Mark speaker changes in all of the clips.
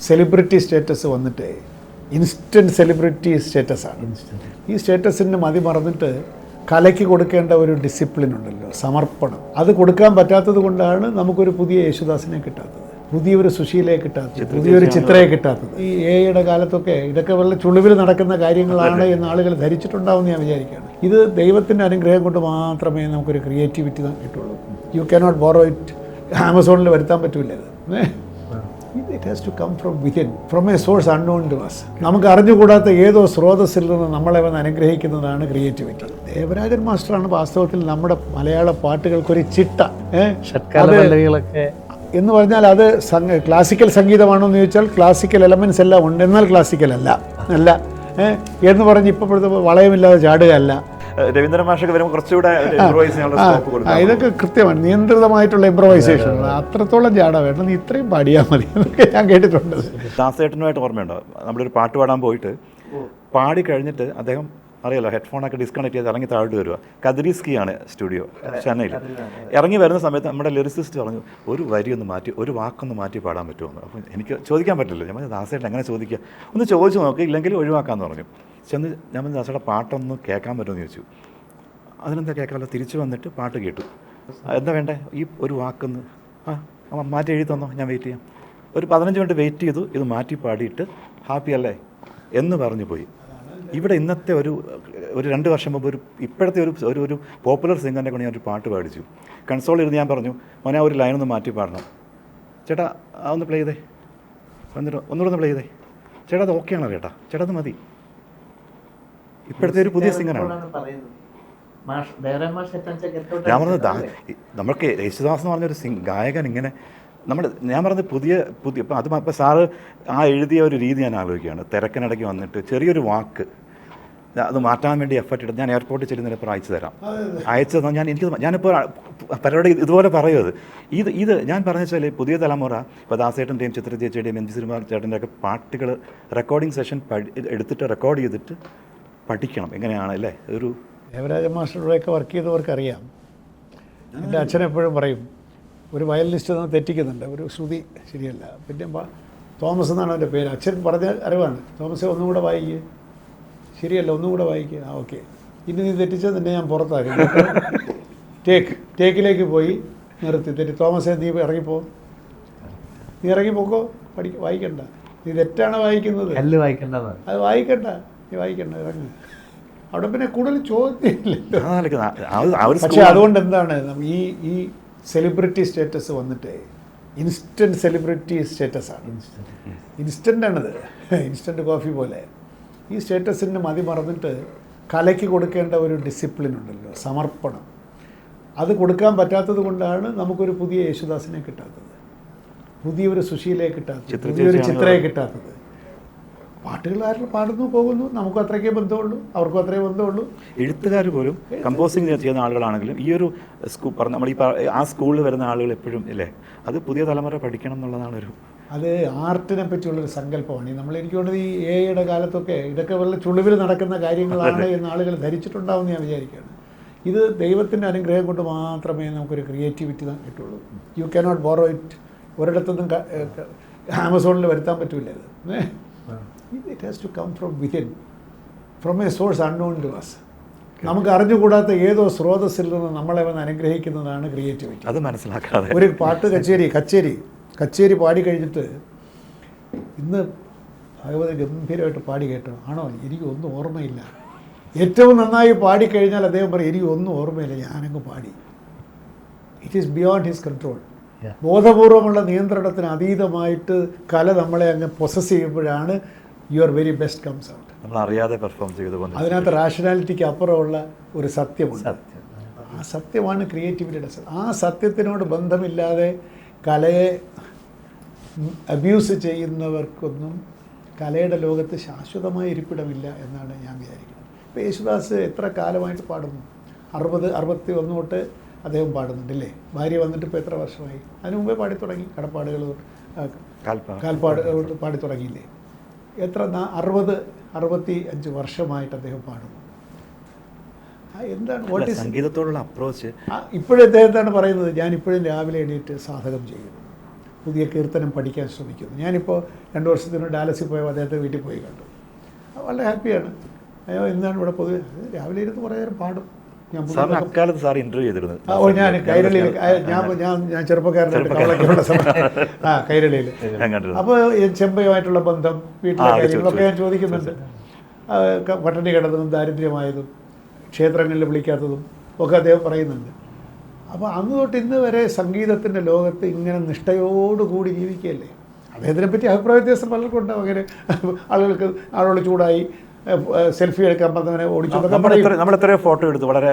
Speaker 1: Celebrity status വന്നിട്ട് instant celebrity സ്റ്റേറ്റസാണ്. ഈ സ്റ്റേറ്റസിന് മതി മറന്നിട്ട് കലയ്ക്ക് കൊടുക്കേണ്ട ഒരു ഡിസിപ്ലിൻ ഉണ്ടല്ലോ, സമർപ്പണം, അത് കൊടുക്കാൻ പറ്റാത്തത് കൊണ്ടാണ് നമുക്കൊരു പുതിയ യേശുദാസിനെ കിട്ടാത്തത്, പുതിയൊരു സുശീലയെ കിട്ടാത്തത്, പുതിയൊരു ചിത്രയെ കിട്ടാത്തത്. ഈ എയുടെ കാലത്തൊക്കെ ഇതൊക്കെ വളരെ ചുളിവിൽ നടക്കുന്ന കാര്യങ്ങളാണ് എന്ന് ആളുകൾ ധരിച്ചിട്ടുണ്ടാവും ഞാൻ വിചാരിക്കുകയാണ്. ഇത് ദൈവത്തിൻ്റെ അനുഗ്രഹം കൊണ്ട് മാത്രമേ നമുക്കൊരു ക്രിയേറ്റിവിറ്റി കിട്ടുള്ളൂ. You cannot borrow it. ആമസോണിൽ വരുത്താൻ പറ്റില്ല ഇത്. It has to come from within, from a source unknown to us. നമുക്ക് അറിഞ്ഞുകൂടാത്ത ഏതോ സ്രോതസ്സിൽ നിന്ന് നമ്മളെ വന്ന് അനുഗ്രഹിക്കുന്നതാണ് ക്രിയേറ്റിവിറ്റി. ദേവരാജൻ മാസ്റ്ററാണ് വാസ്തവത്തിൽ നമ്മുടെ മലയാള പാട്ടുകൾക്കൊരു ചിട്ട. എന്ന് പറഞ്ഞാൽ അത് ക്ലാസിക്കൽ സംഗീതമാണോ എന്ന് ചോദിച്ചാൽ ക്ലാസിക്കൽ എലമെൻറ്റ്സ് എല്ലാം ഉണ്ട്, എന്നാൽ ക്ലാസിക്കൽ അല്ല എന്ന് പറഞ്ഞ് ഇപ്പോഴത്തെ വളയമില്ലാതെ ചാടുകയല്ല.
Speaker 2: രവീന്ദ്രൻ മാഷൊക്കെ വരുമ്പോൾ കുറച്ചുകൂടെ
Speaker 1: ഇതൊക്കെ കൃത്യമാണ്, നിയന്ത്രിതമായിട്ടുള്ള ഇംപ്രവൈസേഷൻ. അത്രത്തോളം ചാട വേണം, നീ ഇത്രയും പാടിയാൽ മതി എന്നൊക്കെ ഞാൻ കേട്ടിട്ടുണ്ട്.
Speaker 2: ദാസേട്ടനുമായിട്ട് ഓർമ്മയുണ്ടോ, നമ്മളൊരു പാട്ട് പാടാൻ പോയിട്ട് പാടി കഴിഞ്ഞിട്ട് അദ്ദേഹം അറിയാലോ ഹെഡ്ഫോണൊക്കെ ഡിസ്കണക്ട് ചെയ്ത് ഇറങ്ങി താഴോട്ട് വരിക. കദ്രീസ്കിയാണ് സ്റ്റുഡിയോ ചെന്നൈയിൽ. ഇറങ്ങി വരുന്ന സമയത്ത് നമ്മുടെ ലിറിസിസ്റ്റ് പറഞ്ഞു ഒരു വരി ഒന്ന് മാറ്റി, ഒരു വാക്കൊന്ന് മാറ്റി പാടാൻ പറ്റുമെന്ന്. അപ്പോൾ എനിക്ക് ചോദിക്കാൻ പറ്റില്ല. ഞാൻ ദാസേട്ടൻ എങ്ങനെ ചോദിക്കുക, ഒന്ന് ചോദിച്ചു നോക്കി, ഇല്ലെങ്കിൽ ഒഴിവാക്കാമെന്ന് പറഞ്ഞു. ചെന്ന് ഞാൻ ദാസയുടെ പാട്ടൊന്ന് കേൾക്കാൻ പറ്റുമെന്ന് ചോദിച്ചു. അതിനെന്താ കേൾക്കാമല്ലോ. തിരിച്ചു വന്നിട്ട് പാട്ട് കേട്ടു. എന്താ വേണ്ടേ, ഈ ഒരു വാക്കൊന്ന് മാറ്റി എഴുതി തന്നോ, ഞാൻ വെയിറ്റ് ചെയ്യാം. ഒരു 15 മിനിറ്റ് വെയിറ്റ് ചെയ്തു. ഇത് മാറ്റി പാടിയിട്ട് ഹാപ്പി അല്ലേ എന്ന് പറഞ്ഞു പോയി. ഇവിടെ ഇന്നത്തെ ഒരു 2 വർഷം മുമ്പ് ഇപ്പോഴത്തെ ഒരു പോപ്പുലർ സിംഗറിനെ കൊണ്ട് ഞാൻ ഒരു പാട്ട് പാടിച്ചു. കൺസോൾ ഇരുന്ന് ഞാൻ പറഞ്ഞു, മോനെ ഒരു ലൈനൊന്ന് മാറ്റി പാടണം. ചേട്ടാ ഒന്ന് പ്ലേ ചെയ്തേ, ഒന്നുകൂടെ ഒന്ന് പ്ലേ ചെയ്തേ. ചേട്ടാ അത് ഓക്കെയാണോ ചേട്ടാ, ചേട്ടാ അത് മതി. ഇപ്പോഴത്തെ ഒരു പുതിയ സിംഗറാണ്. ഞാൻ പറഞ്ഞത് നമുക്ക് യേശുദാസ് എന്ന് പറഞ്ഞൊരു ഗായകൻ ഇങ്ങനെ ഞാൻ പറഞ്ഞത് പുതിയ ഇപ്പം അത് ഇപ്പം സാറ് എഴുതിയ ഒരു രീതി ഞാൻ ആലോചിക്കുകയാണ്. തിരക്കിനിടയ്ക്ക് വന്നിട്ട് ചെറിയൊരു വാക്ക് അത് മാറ്റാൻ വേണ്ടി എഫർട്ട് എടുത്ത് ഞാൻ എയർപോർട്ടിൽ ചെല്ലുന്നതിപ്പോൾ അയച്ചു തരാം. അയച്ചു തന്നാൽ ഞാനിപ്പോൾ പരിപാടി ഇതുപോലെ പറയുന്നത് ഇത് ഞാൻ പറഞ്ഞു വെച്ചാൽ പുതിയ തലമുറ ഇപ്പോൾ ദാസേട്ടൻ്റെയും ചിത്ര ചേച്ചിയുടെയും എം ജി ശ്രീകുമാർ ചേട്ടൻ്റെ ഒക്കെ പാട്ടുകൾ റെക്കോർഡിംഗ് സെഷൻ എടുത്തിട്ട് റെക്കോർഡ് ചെയ്തിട്ട് പഠിക്കണം എങ്ങനെയാണ് അല്ലേ. ഒരു
Speaker 1: ദേവരാജ മാസ്റ്ററുടെയൊക്കെ വർക്ക് ചെയ്തവർക്കറിയാം. എൻ്റെ അച്ഛനെപ്പോഴും പറയും, ഒരു വയലിനിസ്റ്റ് തെറ്റിക്കുന്നുണ്ട്, ഒരു ശ്രുതി ശരിയല്ല. പിന്നെ തോമസ് എന്നാണ് അവൻ്റെ പേര്. അച്ഛൻ പറഞ്ഞ അറിവാണ്, തോമസ് ഒന്നും കൂടെ വായിക്കുക, ശരിയല്ല ഒന്നും കൂടെ വായിക്കുക. ഓക്കെ, ഇനി നീ തെറ്റിച്ചത് നിന്നെ ഞാൻ പുറത്താക്കും. ടേക്കിലേക്ക് പോയി നിർത്തി തോമസേ നീ ഇറങ്ങിപ്പോ, നീ ഇറങ്ങിപ്പോക്കോ, വായിക്കണ്ട, നീ തെറ്റാണ് വായിക്കുന്നത്, അത് വായിക്കണ്ട, നീ വായിക്കണ്ട, ഇറങ്ങി. അവിടെ പിന്നെ കൂടുതൽ ചോദ്യമില്ലല്ലോ. പക്ഷേ അതുകൊണ്ട് എന്താണ് ഈ സെലിബ്രിറ്റി സ്റ്റേറ്റസ് വന്നിട്ട് ഇൻസ്റ്റൻറ്റ് സെലിബ്രിറ്റി സ്റ്റേറ്റസാണ്. ഇൻസ്റ്റൻ്റാണിത്, ഇൻസ്റ്റൻറ്റ് കോഫി പോലെ. ഈ സ്റ്റേറ്റസിന് മതി മറന്നിട്ട് കലയ്ക്ക് കൊടുക്കേണ്ട ഒരു ഡിസിപ്ലിൻ ഉണ്ടല്ലോ, സമർപ്പണം, അത് കൊടുക്കാൻ പറ്റാത്തത് കൊണ്ടാണ് നമുക്കൊരു പുതിയ യേശുദാസിനെ കിട്ടാത്തത്, പുതിയൊരു സുശീലയെ കിട്ടാത്തത്, പുതിയൊരു ചിത്രയെ കിട്ടാത്തത്. പാട്ടുകൾ ആരും പാടുന്നു പോകുന്നു, നമുക്കും അത്രയ്ക്കേ ബന്ധമുള്ളൂ, അവർക്കും അത്രയേ ബന്ധമുള്ളൂ.
Speaker 2: എഴുത്തുകാർ പോലും കമ്പോസിങ് ചെയ്യുന്ന ആളുകളാണെങ്കിലും ഈ ഒരു നമ്മൾ ആ സ്കൂളിൽ വരുന്ന ആളുകൾ എപ്പോഴും ഇല്ലേ, അത് പുതിയ തലമുറ പഠിക്കണം എന്നുള്ളതാണ് ഒരു
Speaker 1: അത് ആർട്ടിനെ പറ്റിയുള്ളൊരു സങ്കല്പമാണ്. എനിക്ക് തോന്നുന്നത് ഈ എയുടെ കാലത്തൊക്കെ ഇതൊക്കെ വളരെ ചുളിവിൽ നടക്കുന്ന കാര്യങ്ങളാണ് എന്ന് ആളുകൾ ധരിച്ചിട്ടുണ്ടാവും ഞാൻ വിചാരിക്കുകയാണ്. ഇത് ദൈവത്തിൻ്റെ അനുഗ്രഹം കൊണ്ട് മാത്രമേ നമുക്കൊരു ക്രിയേറ്റിവിറ്റി കിട്ടുള്ളൂ. You cannot borrow it. ഒരിടത്തൊന്നും ആമസോണിൽ വരുത്താൻ പറ്റില്ല ഇത്. It has to come from within, from a source unknown to us. നമുക്ക് അറിഞ്ഞുകൂടാത്ത ഏതോ സ്രോതസ്സിൽ നിന്ന് നമ്മളെ വന്ന് അനുഗ്രഹിക്കുന്നതാണ് ക്രിയേറ്റിവിറ്റി.
Speaker 2: അത് മനസ്സിലാക്കാതെ
Speaker 1: ഒരു പാട്ട് കച്ചേരി പാടി കഴിഞ്ഞിട്ട് ഇന്ന് ഭഗവതി ഗംഭീരമായിട്ട് പാടി കേട്ടോ, ആണോ, എനിക്കൊന്നും ഓർമ്മയില്ല. ഏറ്റവും നന്നായി പാടിക്കഴിഞ്ഞാൽ അദ്ദേഹം പറയും എനിക്കൊന്നും ഓർമ്മയില്ല, ഞാനങ്ങ് പാടി. It is beyond his control. ബോധപൂർവമുള്ള നിയന്ത്രണത്തിന് അതീതമായിട്ട് കല നമ്മളെ അങ്ങ് പൊസസ് ചെയ്യുമ്പോഴാണ് your very best comes out.
Speaker 2: നമ്മളറിയാതെ പെർഫോം ചെയ്തു.
Speaker 1: അതിനകത്ത് റാഷണാലിറ്റിക്ക് അപ്പുറമുള്ള ഒരു സത്യമുണ്ട്. ആ സത്യമാണ് ക്രിയേറ്റിവിറ്റിയുടെ. ആ സത്യത്തിനോട് ബന്ധമില്ലാതെ കലയെ അബ്യൂസ് ചെയ്യുന്നവർക്കൊന്നും കലയുടെ ലോകത്ത് ശാശ്വതമായ ഇരിപ്പിടമില്ല എന്നാണ് ഞാൻ വിചാരിക്കുന്നത്. ഇപ്പോൾ യേശുദാസ് എത്ര കാലമായിട്ട് പാടുന്നു? 60-61 തൊട്ട് അദ്ദേഹം പാടുന്നുണ്ടല്ലേ. ഭാര്യ വന്നിട്ട് ഇപ്പോൾ എത്ര വർഷമായി? അതിനു മുമ്പേ പാടി തുടങ്ങി. കടപ്പാടുകൾ കാൽപ്പാട് പാടി തുടങ്ങിയില്ലേ. എത്ര 60-65 വർഷമായിട്ട് അദ്ദേഹം പാടുന്നു. എന്താണ്
Speaker 2: സംഗീതത്തോടുള്ള അപ്രോച്ച്?
Speaker 1: ഇപ്പോഴും അദ്ദേഹത്താണ് പറയുന്നത്, ഞാൻ ഇപ്പോഴും രാവിലെ എണീറ്റ് സാധകം ചെയ്യുന്നു. പുതിയ കീർത്തനം പഠിക്കാൻ ശ്രമിക്കുന്നു. ഞാനിപ്പോൾ 2 വർഷത്തിന് ഡാലസിൽ പോയപ്പോൾ അദ്ദേഹത്തെ വീട്ടിൽ പോയി കണ്ടു. വളരെ ഹാപ്പിയാണ്. അയ്യോ എന്താണ് ഇവിടെ പൊതുവെ രാവിലെ ഇരുന്ന് കുറേ നേരം പാടും.
Speaker 2: അക്കാലത്ത് സാർ ഇന്റർവ്യൂ ചെയ്തിരുന്നു.
Speaker 1: ഞാൻ കൈരളിയിൽ ഞാൻ ചെറുപ്പക്കാരനായിട്ട് കവളയ്ക്കുള്ള സമയം കൈരളിയിൽ. അപ്പോൾ ചെമ്പയുമായിട്ടുള്ള ബന്ധം, വീട്ടിലെ കാര്യങ്ങളൊക്കെ ഞാൻ ചോദിക്കുന്നുണ്ട്. പട്ടിണി കിടന്നതും ദാരിദ്ര്യമായതും ക്ഷേത്രങ്ങളിൽ വിളിക്കാത്തതും ഒക്കെ അദ്ദേഹം പറയുന്നുണ്ട്. അപ്പോൾ അന്ന് തൊട്ട് ഇന്ന് വരെ സംഗീതത്തിൻ്റെ ലോകത്ത് ഇങ്ങനെ നിഷ്ഠയോടുകൂടി ജീവിക്കുകയല്ലേ. അദ്ദേഹത്തിനെ പറ്റി അഭിപ്രായ വ്യത്യാസം പലർക്കും ഉണ്ടാവും. അങ്ങനെ ആളുകൾ ചൂടായി സെൽഫി എടുക്കാൻ പറഞ്ഞവനെ ഓടിച്ചു.
Speaker 2: നമ്മൾ എത്രയോ ഫോട്ടോ എടുത്തു. വളരെ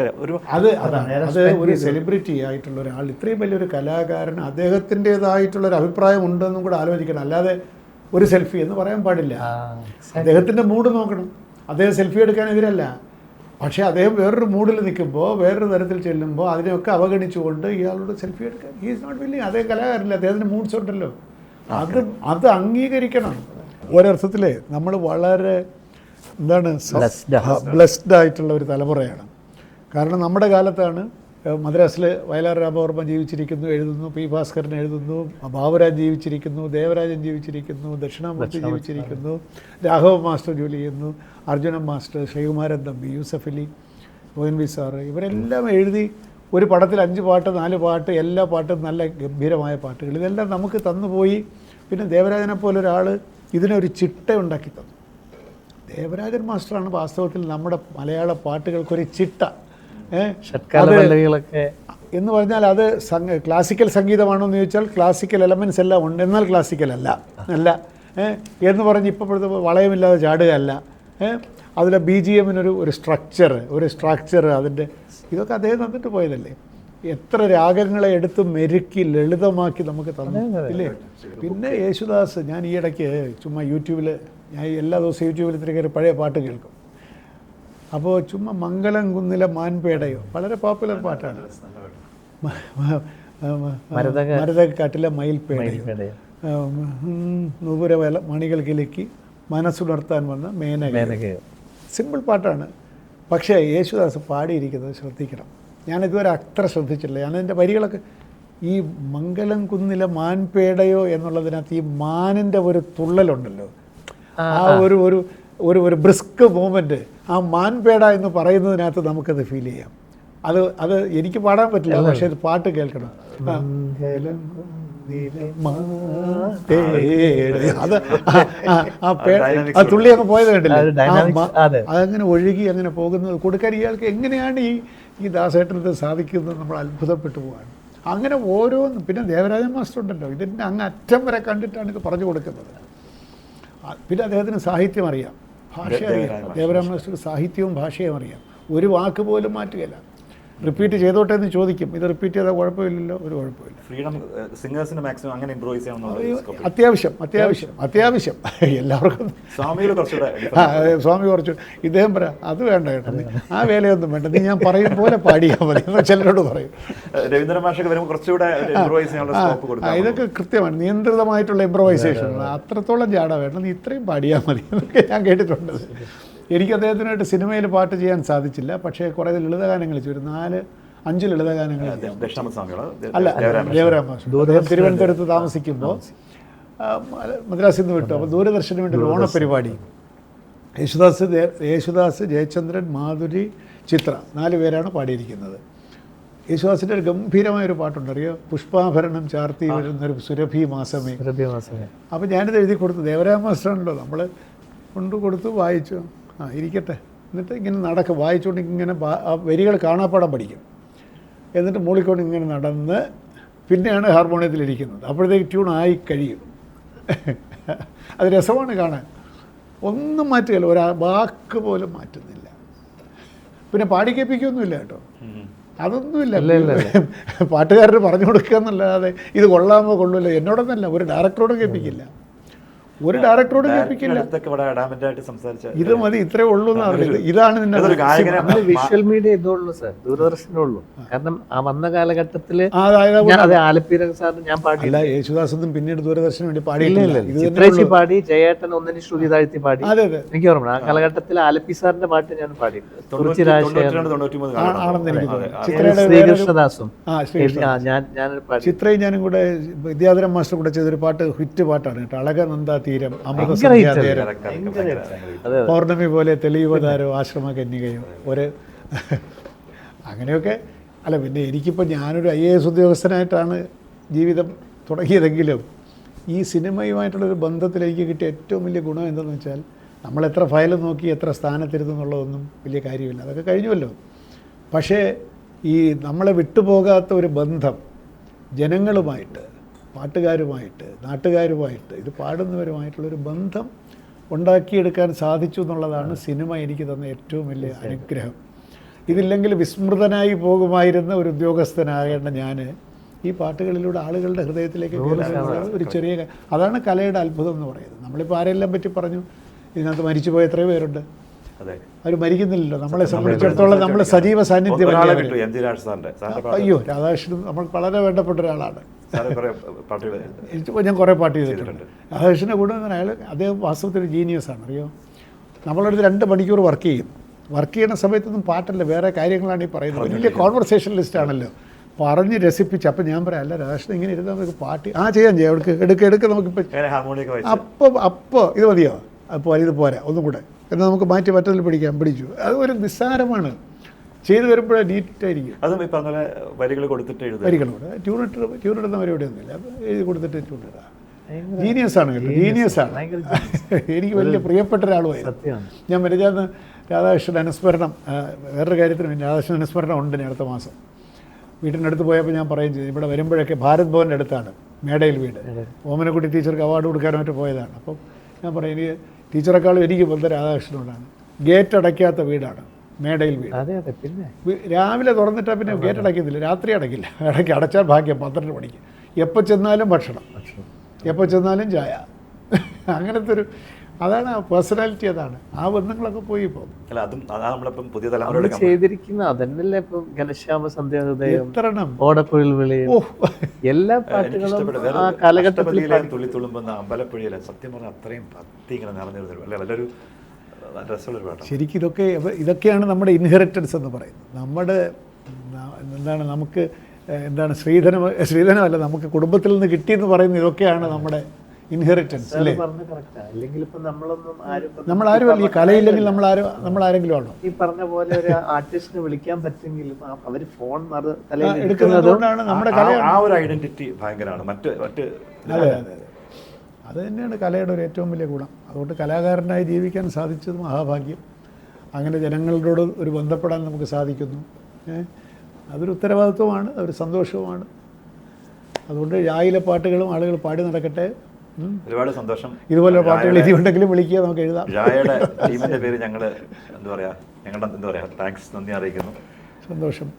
Speaker 1: അത് ഒരു സെലിബ്രിറ്റി ആയിട്ടുള്ള ഒരാൾ, ഇത്രയും വലിയൊരു കലാകാരൻ, അദ്ദേഹത്തിൻ്റെതായിട്ടുള്ളൊരു അഭിപ്രായം ഉണ്ടെന്നും കൂടെ ആലോചിക്കണം. അല്ലാതെ ഒരു സെൽഫി എന്ന് പറയാൻ പാടില്ല. അദ്ദേഹത്തിൻ്റെ മൂഡ് നോക്കണം. അദ്ദേഹം സെൽഫി എടുക്കാനെതിരല്ല, പക്ഷേ അദ്ദേഹം വേറൊരു മൂഡിൽ നിൽക്കുമ്പോൾ, വേറൊരു തരത്തിൽ ചെല്ലുമ്പോൾ അതിനെയൊക്കെ അവഗണിച്ചുകൊണ്ട് ഇയാളോട് സെൽഫി എടുക്കാൻ ഹീ ഈസ് നോട്ട് വില്ലിങ്. അദ്ദേഹം കലാകാരനല്ല, അദ്ദേഹത്തിൻ്റെ മൂഡ്സ് ഉണ്ടല്ലോ. അത് അംഗീകരിക്കണം. ഒരർത്ഥത്തിൽ നമ്മൾ വളരെ എന്താണ് ബ്ലെസ്ഡ് ആയിട്ടുള്ള ഒരു തലമുറയാണ്. കാരണം നമ്മുടെ കാലത്താണ് മദ്രാസിൽ വയലാർ രാമവർമ്മ ജീവിച്ചിരിക്കുന്നു, എഴുതുന്നു. പി ഭാസ്കരൻ എഴുതുന്നു, ബാബുരാജ് ജീവിച്ചിരിക്കുന്നു, ദേവരാജൻ ജീവിച്ചിരിക്കുന്നു, ദക്ഷിണാമൂർത്തി ജീവിച്ചിരിക്കുന്നു, രാഘവ മാസ്റ്റർ ജോലി ചെയ്യുന്നു, Arjunan master, Sreekumaran Thampi, Yusuf Ali, ONV sir, ഇവരെല്ലാം എഴുതി ഒരു പടത്തിൽ 5 പാട്ട് 4 പാട്ട്, എല്ലാ പാട്ടും നല്ല ഗംഭീരമായ പാട്ടുകൾ, ഇതെല്ലാം നമുക്ക് തന്നുപോയി. പിന്നെ ദേവരാജനെ പോലെ ഒരാൾ ഇതിനൊരു ചിട്ട ഉണ്ടാക്കി തന്നു. ദേവരാജൻ മാസ്റ്ററാണ് വാസ്തവത്തിൽ നമ്മുടെ മലയാള പാട്ടുകൾക്കൊരു ചിട്ട. എന്ന് പറഞ്ഞാൽ അത് ക്ലാസിക്കൽ സംഗീതമാണോ എന്ന് ചോദിച്ചാൽ ക്ലാസിക്കൽ എലമെൻറ്റ്സ് എല്ലാം ഉണ്ട്, എന്നാൽ ക്ലാസിക്കൽ അല്ല എന്ന് പറഞ്ഞ് ഇപ്പോഴത്തെ വളയമില്ലാതെ ചാടുകയല്ല. അതിലെ BGMനൊരു സ്ട്രക്ചർ അതിൻ്റെ ഇതൊക്കെ അദ്ദേഹം തന്നിട്ട് പോയതല്ലേ. എത്ര രാഗങ്ങളെ എടുത്ത് മെരുക്കി ലളിതമാക്കി നമുക്ക് തന്നു ഇല്ലേ. പിന്നെ യേശുദാസ്, ഞാൻ ഈ ഇടയ്ക്ക് ചുമ്മാ ഞാൻ എല്ലാ ദിവസവും യൂട്യൂബിൽ ഇത്തിരി കയറി പഴയ പാട്ട് കേൾക്കും. അപ്പോൾ ചുമ്മാ മംഗലം കുന്നിലെ മാൻപേടയോ വളരെ പോപ്പുലർ പാട്ടാണ്. മരുതക്കാട്ടിലെ മയിൽപേടയോ, നൂപുര മണികൾ കിലുക്കി മനസ്സുണർത്താൻ വന്ന മേനക. സിമ്പിൾ പാട്ടാണ്, പക്ഷേ യേശുദാസ് പാടിയിരിക്കുന്നത് ശ്രദ്ധിക്കണം. ഞാനിതുവരെ അത്ര ശ്രദ്ധിച്ചിട്ടില്ല. ഞാനതിൻ്റെ വരികളൊക്കെ ഈ മംഗലം കുന്നിലെ മാൻപേടയോ എന്നുള്ളതിനകത്ത് ഈ മാനിൻ്റെ ഒരു തുള്ളലുണ്ടല്ലോ, ആ ഒരു ബ്രിസ്ക് മൂമെൻറ്റ്, ആ മാൻപേട എന്ന് പറയുന്നതിനകത്ത് നമുക്കത് ഫീൽ ചെയ്യാം. അത് എനിക്ക് പാടാൻ പറ്റില്ല, പക്ഷേ അത് പാട്ട് കേൾക്കണം. അത് ആ തുള്ളി അങ്ങ് പോയത് കണ്ടില്ല, അതങ്ങനെ ഒഴുകി അങ്ങനെ പോകുന്നത് കൊടുക്കാൻ ഇയാൾക്ക് എങ്ങനെയാണ് ഈ ദാസേട്ടനത് സാധിക്കുന്നത് നമ്മൾ അത്ഭുതപ്പെട്ടു പോവാണ്. അങ്ങനെ ഓരോന്നും. പിന്നെ ദേവരാജൻ മാസ്റ്റർ ഉണ്ടല്ലോ, ഇതിൻ്റെ അങ്ങ് അറ്റം വരെ കണ്ടിട്ടാണ് ഇത് പറഞ്ഞു കൊടുക്കുന്നത്. പിന്നെ അദ്ദേഹത്തിന് സാഹിത്യം അറിയാം, ഭാഷ അറിയാം. ദേവരാജൻ മാസ്റ്റർക്ക് സാഹിത്യവും ഭാഷയും അറിയാം. ഒരു വാക്ക് പോലും മാറ്റുകയില്ല. റിപ്പീറ്റ് ചെയ്തോട്ടെ എന്ന് ചോദിക്കും, ഇത് റിപ്പീറ്റ് ചെയ്താൽ കുഴപ്പമില്ലല്ലോ, ഒരു കുഴപ്പമില്ല.
Speaker 2: ഫ്രീഡം സിംഗേഴ്സിന് മാക്സിമം അങ്ങനെ ഇംപ്രൂവൈസ് ചെയ്യണം.
Speaker 1: അത്യാവശ്യം എല്ലാവർക്കും. സ്വാമി കുറച്ച് ഇദ്ദേഹം പറയാം, അത് വേണ്ട കേട്ടോ, ആ വേലയൊന്നും വേണ്ട, നീ ഞാൻ പറയും പോലെ പാടിയാൽ മതി എന്ന് ചിലരോട് പറയും. ഇതൊക്കെ കൃത്യമാണ്, നിയന്ത്രിതമായിട്ടുള്ള ഇംപ്രവൈസേഷൻ. അത്രത്തോളം ജാട വേണ്ട, നീ ഇത്രയും പാടിയാൽ മതി എന്നൊക്കെ ഞാൻ കേട്ടിട്ടുണ്ട്. എനിക്ക് അദ്ദേഹത്തിനായിട്ട് സിനിമയിൽ പാട്ട് ചെയ്യാൻ സാധിച്ചില്ല, പക്ഷേ കുറേ ലളിതഗാനങ്ങൾ ഒരു 4-5 ലളിതഗാനങ്ങൾ. അല്ല, ദേവരാജ മാസ്റ്റർ തിരുവനന്തപുരത്ത് താമസിക്കുമ്പോൾ മദ്രാസിൽ നിന്ന് വിട്ടു. അപ്പോൾ ദൂരദർശന് വേണ്ടി ഒരു ഓണപരിപാടി, യേശുദാസ്, ജയചന്ദ്രൻ, മാധുരി, ചിത്ര 4 പേരാണ് പാടിയിരിക്കുന്നത്. യേശുദാസിൻ്റെ ഒരു ഗംഭീരമായൊരു പാട്ടുണ്ട്, അറിയോ, പുഷ്പാഭരണം ചാർത്തി വരുന്നൊരു സുരഭി മാസമേ. അപ്പോൾ ഞാനിത് എഴുതി കൊടുത്തു. ദേവരാജ മാസ്റ്ററാണല്ലോ, നമ്മൾ കൊണ്ടു കൊടുത്തു, വായിച്ചു, ഇരിക്കട്ടെ. എന്നിട്ട് ഇങ്ങനെ നടക്കും, വായിച്ചുകൊണ്ട് ഇങ്ങനെ വരികൾ കാണാപ്പാടം പഠിക്കും. എന്നിട്ട് മൂളിക്കൊണ്ട് ഇങ്ങനെ നടന്ന് പിന്നെയാണ് ഹാർമോണിയത്തിലിരിക്കുന്നത്. അപ്പോഴത്തേക്ക് ട്യൂൺ ആയി കഴിയും. അത് രസമാണ് കാണാൻ. ഒന്നും മാറ്റുകയില്ല, ഒരു വാക്ക് പോലും മാറ്റുന്നില്ല. പിന്നെ പാടി കേൾപ്പിക്കൊന്നുമില്ല കേട്ടോ, അതൊന്നുമില്ല. പാട്ടുകാരന് പറഞ്ഞു കൊടുക്കുക എന്നല്ലാതെ ഇത് കൊള്ളാമോ കൊള്ളില്ല എന്നോടൊന്നല്ല, ഒരു ഡയറക്ടറോട് കേൾപ്പിക്കില്ല. ഒരു ഡയറക്ടറോട് കേൾപ്പിക്കില്ല. ഇത് മതി, ഇത്രേ ഉള്ളൂ എന്ന് പറഞ്ഞത്. ഇതാണ് നിന്റെ
Speaker 3: വിഷ്വൽ മീഡിയ ഇതുള്ളൂ സാർ, ദൂരദർശനുള്ളൂ. കാരണം ആ വന്ന കാലഘട്ടത്തില് അതെ ആലപ്പി സാറിന് ഞാൻ പാടി.
Speaker 1: അല്ല, യേശുദാസൊന്നും പിന്നീട് ദൂരദർശന് വേണ്ടി പാടിയില്ല.
Speaker 3: ചിത്രേച്ചി പാടി, ജയേട്ടൻ ഒന്നിന് ശ്രുതി താഴ്ത്തി പാടി.
Speaker 1: അതെ അതെ,
Speaker 3: എനിക്ക് ഓർമ്മ ആ കാലഘട്ടത്തിൽ ആലപ്പി സാറിന്റെ പാട്ട് ഞാൻ പാടി. ശ്രീകൃഷ്ണദാസും ഞാനൊരു പാടി.
Speaker 1: ചിത്രയും ഞാനും കൂടെ വിദ്യാധരൻ മാസ്റ്റർ കൂടെ ചെയ്തൊരു പാട്ട്, ഹിറ്റ് പാട്ടാണ് കേട്ടോ. അളകനന്ദ തീരം, പൗർണമി പോലെ തെളിയുവതാരോ ആശ്രമ കന്യകയോ ഒരു അങ്ങനെയൊക്കെ. അല്ല, പിന്നെ എനിക്കിപ്പോൾ ഞാനൊരു IAS ഉദ്യോഗസ്ഥനായിട്ടാണ് ജീവിതം തുടങ്ങിയതെങ്കിലും ഈ സിനിമയുമായിട്ടുള്ളൊരു ബന്ധത്തിൽ എനിക്ക് കിട്ടിയ ഏറ്റവും വലിയ ഗുണം എന്തെന്ന് വെച്ചാൽ, നമ്മൾ എത്ര ഫയൽ നോക്കി എത്ര സ്ഥാനത്തിരുന്നു എന്നുള്ളതൊന്നും വലിയ കാര്യമില്ല, അതൊക്കെ കഴിഞ്ഞുവല്ലോ. പക്ഷേ ഈ നമ്മളെ വിട്ടുപോകാത്ത ഒരു ബന്ധം ജനങ്ങളുമായിട്ട്, പാട്ടുകാരുമായിട്ട്, നാട്ടുകാരുമായിട്ട്, ഇത് പാടുന്നവരുമായിട്ടുള്ളൊരു ബന്ധം ഉണ്ടാക്കിയെടുക്കാൻ സാധിച്ചു എന്നുള്ളതാണ് സിനിമ എനിക്ക് തന്ന ഏറ്റവും വലിയ അനുഗ്രഹം. ഇതില്ലെങ്കിൽ വിസ്മൃതനായി പോകുമായിരുന്ന ഒരു ഉദ്യോഗസ്ഥനാകേണ്ട ഞാൻ ഈ പാട്ടുകളിലൂടെ ആളുകളുടെ ഹൃദയത്തിലേക്ക് ഒരു ചെറിയ, അതാണ് കലയുടെ അത്ഭുതം എന്ന് പറയുന്നത്. നമ്മളിപ്പോൾ ആരെല്ലാം പറ്റി പറഞ്ഞു, ഇതിനകത്ത് മരിച്ചുപോയ എത്രയോ പേരുണ്ട്, അവർ മരിക്കുന്നില്ലല്ലോ. നമ്മളെ സംബന്ധിച്ചിടത്തോളം നമ്മൾ സജീവ സാന്നിധ്യം. അയ്യോ, രാധാകൃഷ്ണൻ നമ്മൾ വളരെ വേണ്ടപ്പെട്ട ഒരാളാണ്. ഞാൻ കുറേ പാട്ട് ചെയ്തിട്ടുണ്ട്. രാധാകൃഷ്ണൻ്റെ കൂടെ അയാൾ, അദ്ദേഹം വാസ്തവത്തിൽ ജീനിയസാണ്, അറിയോ. നമ്മളടുത്ത് 2 മണിക്കൂർ വർക്ക് ചെയ്യും. വർക്ക് ചെയ്യുന്ന സമയത്തൊന്നും പാട്ടല്ല, വേറെ കാര്യങ്ങളാണ് ഈ പറയുന്നത്. വലിയ കോൺവെർസേഷണലിസ്റ്റാണല്ലോ, പറഞ്ഞ് രസിപ്പിച്ച്. അപ്പം ഞാൻ പറയാം, അല്ല രാധാകൃഷ്ണൻ ഇങ്ങനെ ഇരുന്നാൽ നമുക്ക് പാട്ട് ചെയ്യാം എടുക്കുക നമുക്കിപ്പോൾ അപ്പോൾ ഇത് മതിയോ, അപ്പോൾ ഇത് പോരാ, ഒന്നും കൂടെ എന്നാൽ നമുക്ക് മാറ്റി മറ്റൊന്നിൽ പിടിച്ചു. അത് ഒരു നിസ്സാരമാണ്, ചെയ്തു വരുമ്പോഴേ നീറ്റായിരിക്കും.
Speaker 2: അതും ഈ പറഞ്ഞ വരികൾ കൊടുത്തിട്ട്
Speaker 1: വരികളോട് ട്യൂണിടുന്ന പരിപാടിയൊന്നുമില്ല, എഴുതി കൊടുത്തിട്ട് ട്യൂണിടുക. ജീനിയസാണ് കേട്ടോ, ജീനിയസാണ്. എനിക്ക് വലിയ പ്രിയപ്പെട്ട ഒരാളുമായിരുന്നു. ഞാൻ മെനഞ്ഞാന്ന് രാധാകൃഷ്ണൻ അനുസ്മരണം, വേറൊരു കാര്യത്തിന് രാധാകൃഷ്ണൻ അനുസ്മരണം ഉണ്ട് അടുത്ത മാസം. വീട്ടിൻ്റെ അടുത്ത് പോയപ്പോൾ ഞാൻ പറയുകയും ചെയ്തു, ഇവിടെ വരുമ്പോഴൊക്കെ ഭാരത് ഭവൻ്റെ അടുത്താണ് മേടയിൽ വീട്. ഓമനക്കുട്ടി ടീച്ചർക്ക് അവാർഡ് കൊടുക്കാനായിട്ട് പോയതാണ്. അപ്പം ഞാൻ പറയും, എനിക്ക് ടീച്ചറെക്കാളും എനിക്ക് ബന്ധം രാധാകൃഷ്ണനോടാണ്. ഗേറ്റ് അടയ്ക്കാത്ത വീടാണ് മേടയിൽ വീട്. രാവിലെ തുറന്നിട്ടാൽ പിന്നെ ഗേറ്റ് അടയ്ക്കുന്നില്ല, രാത്രി അടയ്ക്കില്ല. അടച്ചാൽ ഭാഗ്യം 12 മണിക്ക്. എപ്പോൾ ചെന്നാലും ഭക്ഷണം, എപ്പോൾ ചെന്നാലും ചായ. അങ്ങനത്തെ ഒരു, അതാണ് ആ പേഴ്സണാലിറ്റി, അതാണ് ആ ബന്ധങ്ങളൊക്കെ പോയി. ഇപ്പോൾ
Speaker 3: ചെയ്തിരിക്കുന്ന അതന്നല്ലേ ഇപ്പം ഘനശ്യാമ സന്ധ്യാഹൃദയം, ഓടക്കുഴൽ വിളി, എല്ലാ പാട്ടുകളും ആ കാലഘട്ടത്തിൽ
Speaker 2: തുള്ളിത്തുളുമ്പുന്ന അമ്പലപ്പുഴയിലെ സത്യം പറഞ്ഞാൽ അത്രയും ഭക്തി ഇങ്ങനെ നിറഞ്ഞിരുന്നു. അല്ലെ, നല്ലൊരു രസമുള്ളൊരു പാട്ടാണ്.
Speaker 1: ശരിക്കും ഇതൊക്കെയാണ് നമ്മുടെ ഇൻഹെറിറ്റൻസ് എന്ന് പറയുന്നത്. നമ്മുടെ എന്താണ്, നമുക്ക് എന്താണ് ശ്രീധനമല്ല, നമുക്ക് കുടുംബത്തിൽ നിന്ന് കിട്ടിയെന്ന് പറയുന്നത് ഇതൊക്കെയാണ് നമ്മുടെ ഇൻഹെറിറ്റൻസ്, അല്ലേ? നമ്മളാരും ഈ കലയില്ലെങ്കിൽ നമ്മളാരെങ്കിലും ആണോ?
Speaker 3: ഈ പറഞ്ഞ പോലെ ഒരു ആർട്ടിസ്റ്റിനെ വിളിക്കാൻ പറ്റുമെങ്കിലും അവർ ഫോൺ
Speaker 1: എടുക്കുന്നതുകൊണ്ടാണ് നമ്മുടെ കല,
Speaker 2: ആ ഒരു ഐഡന്റിറ്റി ഭയങ്കരമാണ്. മറ്റ്
Speaker 1: അതെ അതെ അതെ, അത് തന്നെയാണ് കലയുടെ ഒരു ഏറ്റവും വലിയ ഗുണം. അതുകൊണ്ട് കലാകാരനായി ജീവിക്കാൻ സാധിച്ചത് മഹാഭാഗ്യം. അങ്ങനെ ജനങ്ങളോട് ഒരു ബന്ധപ്പെടാൻ നമുക്ക് സാധിക്കുന്നു. അതൊരു ഉത്തരവാദിത്വമാണ്, അതൊരു സന്തോഷവുമാണ്. അതുകൊണ്ട് രായിലെ പാട്ടുകളും ആളുകൾ പാടി നടക്കട്ടെ.
Speaker 2: ഒരുപാട് സന്തോഷം.
Speaker 1: ഇതുപോലെ പാട്ടുകൾ ഇനി ഉണ്ടെങ്കിലും വിളിക്കുക, നമുക്ക് എഴുതാം.
Speaker 2: രായയുടെ ടീമിന്റെ പേര് ഞങ്ങൾ എന്താ പറയാ, താങ്ക്സ്, നന്ദി അറിയിക്കുന്നു.
Speaker 1: സന്തോഷം.